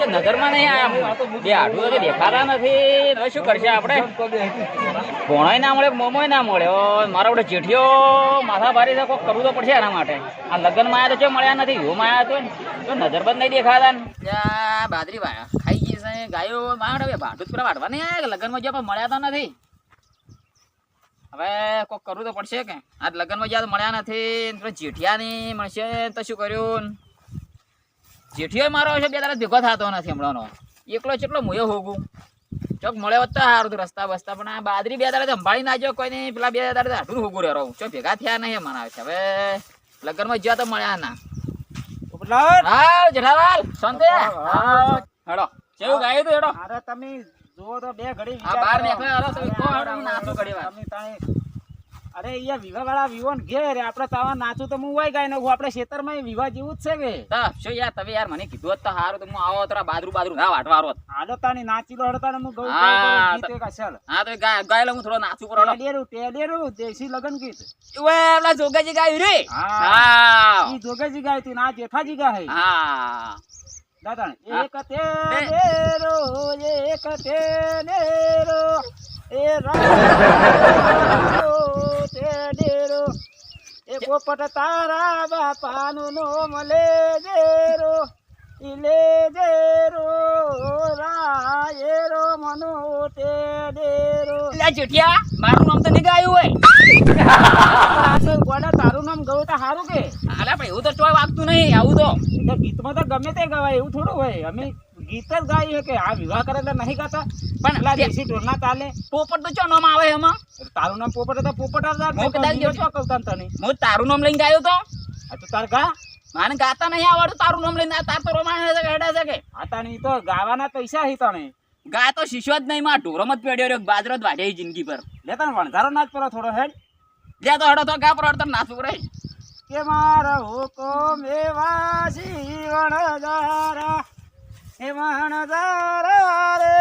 નજરમાં નહીં આયા બે આઠું તો દેખાતા નથી તો શું કરશે આપણે ભોણોય ના મળે મોમોય ના મળે મારા વડે જેઠીઓ માથા ભારી છે કોઈક કરવું તો પડશે એના માટે આ લગ્નમાં આવ્યા તો ચો મળ્યા નથી એવું માં આવ્યા તો નજરબંધ નહીં દેખાતા ને બાજરી ખાઈ ગઈ છે ગાયો મારે ભાટું જ પૂરા વાટવા નહીં આવ્યા લગ્નમાં જ્યાં મળ્યા તો નથી હવે કોઈક કરવું તો પડશે કે આજ લગ્નમાં જ્યાં મળ્યા નથી જેઠિયા ની મળશે તો શું કર્યું જેઠિયો મારો છે બે તારા ભેગો થતો નથી હમણાંનો એકલો કેટલો મોયો હોગું ચોક મળે હોત તો સારું રસ્તા બસ્તા પણ આ બાદરી બે તારે સંભાળી નાખ્યો કોઈ નહીં પેલા બે તારે હાટું હોગું રહે રહું ચો ભેગા થયા નહીં મને છે હવે લગ્નમાં જ્યાં તો મળ્યા ના હા જેઠાલાલ શાંતિ હેડો કેવું ગાયું તું હેડો અરે તમે જો તો બે ઘડી બહાર નીકળ્યો નાચું ઘડી વાર અરે અહીંયા વિવાહ વાળા વિવાહ ઘેર આપડે તાવા નાચું તો હું વાઈ ગાય ને આપડે ખેતરમાં વિવાહ જેવું જ છે કે શું યાર તમે યાર મને કીધું તો સારું તો હું આવો તારા બાદરું ના વાટવારો હાલો તાણી નાચી લો હડતા હું ગઉ ગીત અસલ હા તો ગાય હું થોડો નાચું પર ટેડેરું દેશી લગન ગીત ઓલા જોગાજી ગાયું રે હા ઈ જોગાજી ગાય તું ના જેઠાજી ગાય હા દાદા એક તેરો એક તેરો એ રાડેરો એ પોપટ તારા બાપાનું નોમ લેજેરો ઇલે જેરો રાયેરો મનો તેડેરો લે જેઠિયા મારું નામ તો નહીં ગાયું હોય ગોડા તારું નામ ગયું તો સારું કે અલા પણ એવું તો ચોય વાગતું નહીં આવું તો ગીતમાં તો ગમે તે ગવાય એવું થોડું હોય અમે ગીત જ ગાઈએ કે આ વિવાહ કરે એટલે નહીં ગાતા પણ પેલા દેશી ઢોલના ચાલે પોપટ તો ચો નામ આવે એમાં તારું નામ પોપટ તો પોપટ તને હું તારું નામ લઈને ગાયો તો આ તો તાર ગા મને ગાતા નહીં આવડતું તારું નામ લઈને તાર તો રોમાણ છે હેડા છે કે આ તાણી તો ગાવાના પૈસા હી તને ગાય તો શીશો જ નહીં માં ઢોરમ જ પેડ્યો રહ્યો બાજરો જ વાઢે જિંદગી પર લે તને વણઝારો નાચ પર થોડો હેડ લે તો હેડો તો ગા પર હેડ નાચું રે કે મારો હુકમ એવા વણઝારા એ વણઝારા રે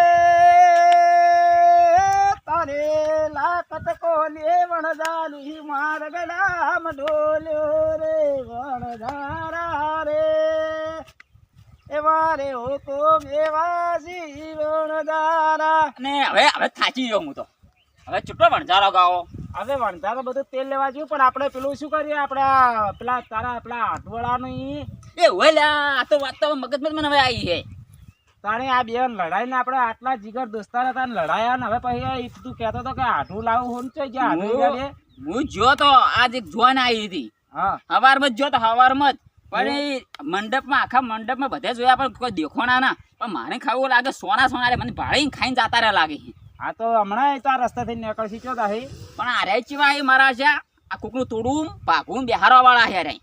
તારે લાકત કોને વણઝારી માર ગડામ ડોલ્યો રે વણઝારા રે એવા રે હુકમ એવા વણઝારા ને હવે થાચી ગયો હું તો હવે ચૂટો વણઝારો ગાવો હવે વણઝારો બધું તેલ લેવા જેવું પણ આપણે પેલું શું કરીએ આપડા પેલા તારા પેલા આઠવડાનું એ હોય લ્યા આ તો વાત તો મગજમાં મને હવે આવી છે તાણે આ બે લડાઈને આપણે આટલા જીગર દોસ્તાર હતા ને લડાયા ને હવે પછી તું કહેતો હતો કે આઠું લાવું હોન છે હું જો તો આજ એક જોન આવી હતી હા હવારમાં જ જો તો હવારમાં જ પણ મંડપમાં આખા મંડપમાં બધે જોયા પણ કોઈ દેખોણા ના પણ મારે ખાવું લાગે સોના સોના મને ભાળીને ખાઈને જતા રહ્યા લાગે આ તો હમણાં તો આ રસ્તાથી નીકળશી ચો તાહી પણ આ રે ચીવા એ મારા છે આ કોકનું તોડું પાકું બિહારવા વાળા છે રે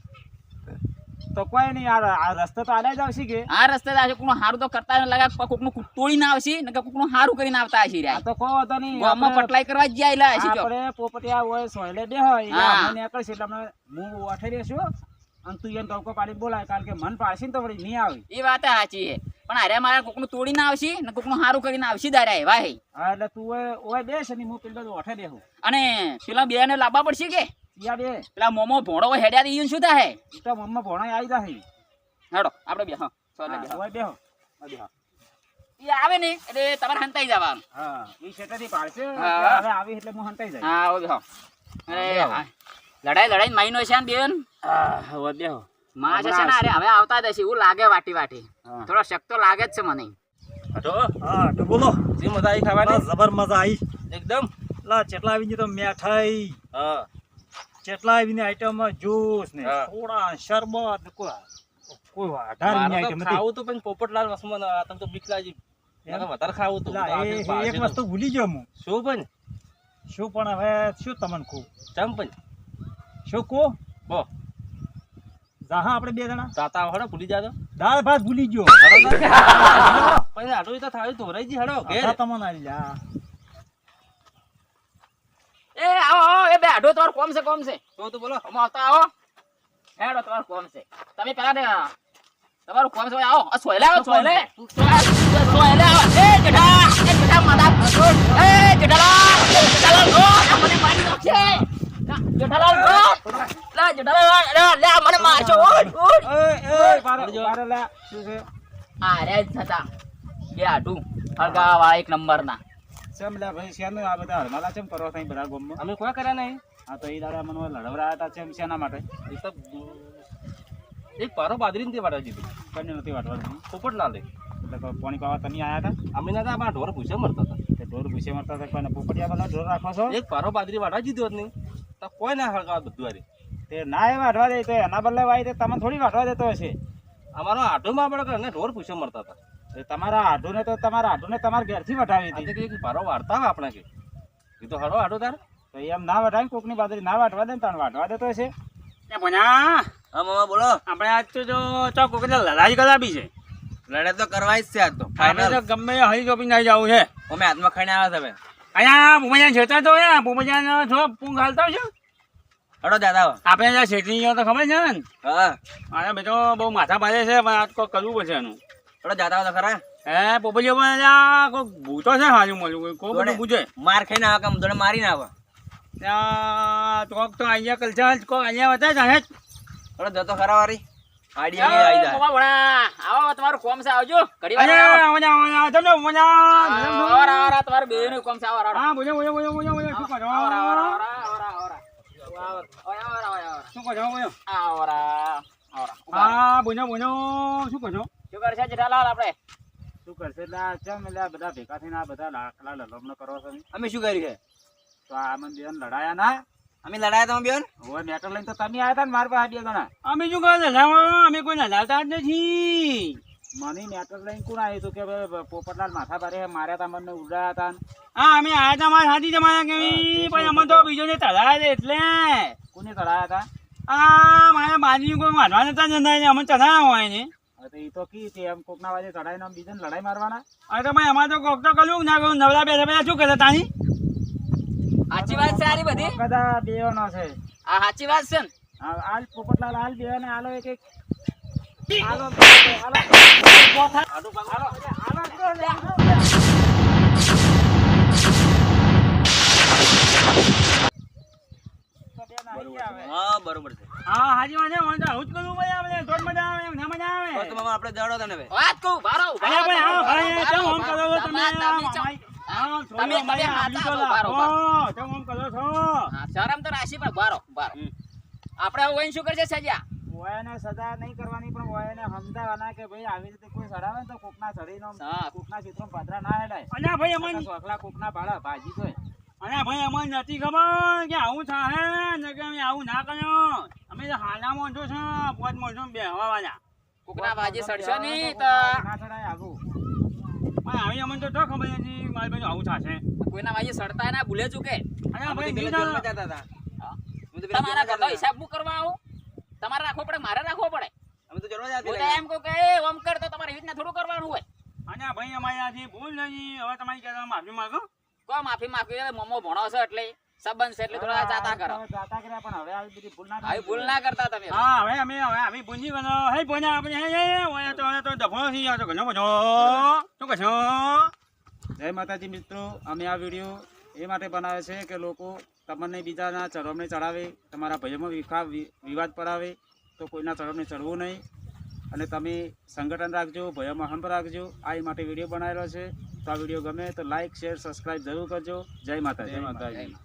તો કોઈ નહીં આ રસ્તો તો આલે જ આવશે કે આ રસ્તે આવશે કોકનું હારું તો કરતા લાગે કોકનું તોડી ના આવશે ને કોકનું હારું કરીને આવતા હશે રે આ તો કહો તો નહીં ગામમાં પટલાઈ કરવા જ જાય હશે આપણે પોપટિયા હોય સોયલે બે હોય આપણે નીકળશે એટલે હું ઓઠે રહેશું અને તું એને ટોકો પાડી બોલાય કારણ કે મન પાડશે ને તો વળી નહીં આવે એ વાત સાચી છે પણ અરે મારે કોકનું તોડી ના આવશે ને કોકનું હારું કરીને આવશે દારા એવા હે હા એટલે તું ઓય બેસ ને હું પેલા ઓઠે દેહું અને પેલા બે ને લાવવા પડશે કે બે પેલા મોમો ભોણો હેડ્યા દઈએ શું થાય તો મમ્મા ભોણા આવી જાય હેડો આપણે બે હા બેહો એ આવે ને એટલે તમારે હંતાઈ જવાનું હા એ શેટાથી પાડશે હવે આવી એટલે હું હંતાઈ જાય હા હવે બેહો અરે લડાઈ માઈનો છે ને બેન હવે બેહો માં છે ને અરે હવે આવતા જશે એવું લાગે વાટી થોડો શક તો લાગે જ છે મને હા તો બોલો જે મજા આવી ખાવાની જબર મજા આવી એકદમ લા ચેટલા આવી તો મીઠાઈ હા ચેટલા આવીને આઈટમ જ્યુસ ને થોડા શરબત ને કોઈ વાઢારની આઈટમ નથી ખાવું તો પણ પોપટલાલ વસમાં તમ તો બીક લાગી વધારે ખાવું તો એક વસ્તુ ભૂલી ગયો હું શું પણ હવે શું તમને કહું ચમ પણ શું કહો બો જાહા આપણે બે જણા તાતા હડો ભૂલી જાજો દાળ ભાત ભૂલી ગયો પછી આટલું તો થાળી ધોરાઈ જી હડો ઘેર તમને આવી જા એ આવો એ બે આડો તમારો કોમ છે તો બોલો અમે આવતા આવો હેડો તમારો કોમ છે તમે પેલા ને તમારું કોમ છે આવો સોયલે આવો એ જેઠા માદા એ જેઠાલાલ મને મારી નાખશે જેઠાલાલ લે મને મારશો ઓય પડજો. ઉભા રહો લા. શું છે આ રહ્યા જ થતા બે આઢું હળગાવાવાળા એક નંબરના. ચમ લા ભાઈ શેનું આ બધા હરમાલા ચમ કરો થઈ બધા ગામમાં? અમે કોઈ કર્યા નહીં. આ તો ઈ દાડા મને લડવરાયા હતા ચમ શેના માટે? એ તો એક પારો બાદરીને તે વાળા દીધું. કને નથી વાટવાનું. પોપટ ના લે. એટલે કોઈ પાણી પાવા તમે આયા હતા? અમે ના અમારા ઢોર ભૂસે મરતા હતા. તે ઢોર ભૂસે મરતા હતા કોઈને પોપટિયા બધા ઢોર રાખો છો? એક પારો બાદરી વાળા દીધો જ નહીં તો કોઈ ના હળગાવ બધું હારે. તે ના એ વાટવા દે તો એના બદલે વાય તે તમે થોડી વાટવા દેતો હશે. અમારો આઢોમાં આપણે ઘરને ઢોર ભૂસે મરતા હતા. એ તમારા આઢુને તો તમારા આઢુને તમારા ઘેરથી વટાવી આજે હતી. કે પારો વાળતા હોય આપણે કે એ તો હળો આઢો તાર. તો એમ ના વટાવી કોકની બાજરી ના વાટવા દે ને તને વાટવા દેતો હશે. ભણા હા મામા બોલો. આપણે આજ તો જો ચોક વખત લડાઈ કરાવી છે. લડે તો કરવાય જ છે આજ તો આપણે તો ગમે એ હરી ચોપી નહીં જવું છે. અમે હાથમાં ખાઈને આવ્યા તમે. અહીંયા ભૂમજાન છેતા તો ભૂમજાન છો પૂંગ હાલતા છે. હળો દાદા. આપણે જ્યાં શેઠની ગયો તો ખબર છે ને. હા અરે બેટો બહુ માથા ભારે છે પણ આજ કોઈ કરવું પડશે એનું. હળો દાદા તો ખરા. હે પોપલીઓ પણ ત્યાં કોઈ ભૂતો છે હાજુ મળ્યું કોઈ બધું પૂછે. માર ખાઈને આવે કે અમદોડે મારીને આવે. ત્યાં ચોક તો અહીંયા કલચા કોઈ અહીંયા હતા જ હળો જતો ખરા વારી. આઈડિયા લઈ આવી જાય. ભણા આવો તમારું કોમ છે આવજો ઘડી વાર અરે આવો. તમને આવરા, તમારું બેયનું કોમ છે આવરા. હા બોલો બોલો બોલો બોલો બોલો શું કરો આવરા, આવરા, આવરા, આવરા. ઓય, આવરા, ઓય, આવરા. શું કરો બોલો આવરા, આવરા. ઉભા રહો. હા બોલો બોલો શું કરો શું કરશે જેઠાલાલ આપણે? શું કરશે એટલે આ ચમ એટલે આ બધા ભેગા થઈને આ બધા લાકડા લલમણો કરો છો ને? અમે શું કર્યું છે? તો આ મને બેન લડાયા ના અમે લડાયા તમે બેન. હવે મેટર લઈને તો તમે આયા હતા ને મારા પાસે બે જણા. અમે શું કહે અમે કોઈ નલાવતા જ નથી. મને મેટર લઈને કોણ આવ્યું હતું કે ભાઈ પોપટલાલ માથા ભારે માર્યા હતા મને ઉડાયા હતા ને? હા અમે આયા હતા મારા હાથી જમાના કેવી પણ અમે તો બીજો ને તળાયા છે એટલે કોને ચડાયા હતા? આ મારા બાજુ કોઈ મારવા નતા જતા અમે ચઢાયા હોય ને. હવે તો ઈ તો કી તે એમ કોકના વાજે ચડાઈને આમ બીજાને લડાઈ મારવાના? અરે તો ભાઈ અમારે તો કોક તો કર્યું ના કર્યું નવરા બેઠા બેઠા શું કરે તાની. સાચી વાત છે આરી બધી. બધા બેવાનો છે. આ સાચી વાત છે ને. હાલ પોપટલાલ હાલ બે ને હાલો એક એક હાલો હા બરોબર છે. હા હાજી વાંધે મને તો આવું જ કરવું ભાઈ આપણે થોડ મજા આવે ના મજા આવે. તો મામા આપણે દડો તને હવે. વાત કહું ભારો અરે ભાઈ હા ભાઈ કેમ આમ કરો છો તમે તમે તમે તમે હાથા છો, બારો, કેમ આમ કરો છો. શરમ તો રાશી પર ભારો ભારો. આપણે હવે શું કરશે સજા? ઓયાને સજા નહીં કરવાની પણ ઓયાને સમજાવવાના કે ભાઈ આવી રીતે કોઈ ચડાવે ને તો કોકના ચડીનો હા. કોકના ચિત્રો પાદરા ના હેડાય. અલ્યા ભાઈ અમને સોખલા કોકના ભાડા ભાજી જોય. અલ્યા ભાઈ અમને નથી ખબર કે આવું થાય ને કે અમે આવું ના કર્યો. અમે તો હાલામાં જો છો પોત મોજો બેહવા વાળા કુકના ભાજી સડશો નહીં તો ના ચડાય આવું. પણ આવી અમને તો ખબર નથી મારી બાજુ આવું થશે. કોઈના ભાજી સડતા ના ભૂલે ચૂકે. અલ્યા ભાઈ પેલા બીજા જોરમાં જતા હતા. અમે તો પેલા તમારા જોરમાં ઘરનો જતા હિસાબ હું કરવા આવું? તમારે રાખવો પડે, મારે રાખવો પડે. હતા. અમે તો જોરમાં જતા હું તો હતા. એમ કહું કે ઓમ કર તો તમારે એવી રીતના થોડું કરવાનું હોય. અલ્યા ભાઈ અમારી આથી ભૂલ નહીં હવે તમારી કહેવા માફી માંગો. કોઈ માફી માંગવી હોય, મોમો ભણો છો એટલે સંબંધ છે એટલે થોડા જાતા કરો. હવે જાતા કર્યા પણ હવે આવી બધી ભૂલ ના આવી ભૂલ ના કરતા તમે. હા હવે અમે ભૂંજી ગયો હે ભોજા આપણે હે ઓય તો ડફો થઈ જાવ તો ઘણો બધો શું કશો. જય માતાજી મિત્રો, અમે આ વિડીયો એ માટે બનાવે છે કે લોકો તમને બીજાના ચરમને ચડાવે, તમારા ભાઈઓમાં વિવાદ પડાવે તો કોઈના ચરમને ચડવું નહીં અને તમે સંગઠન રાખજો, ભાઈઓમાં હંપ રાખજો. આ એ માટે વિડીયો બનાવેલો છે. તો આ વિડીયો ગમે તો લાઈક શેર સબસ્ક્રાઈબ જરૂર કરજો. જય માતાજી.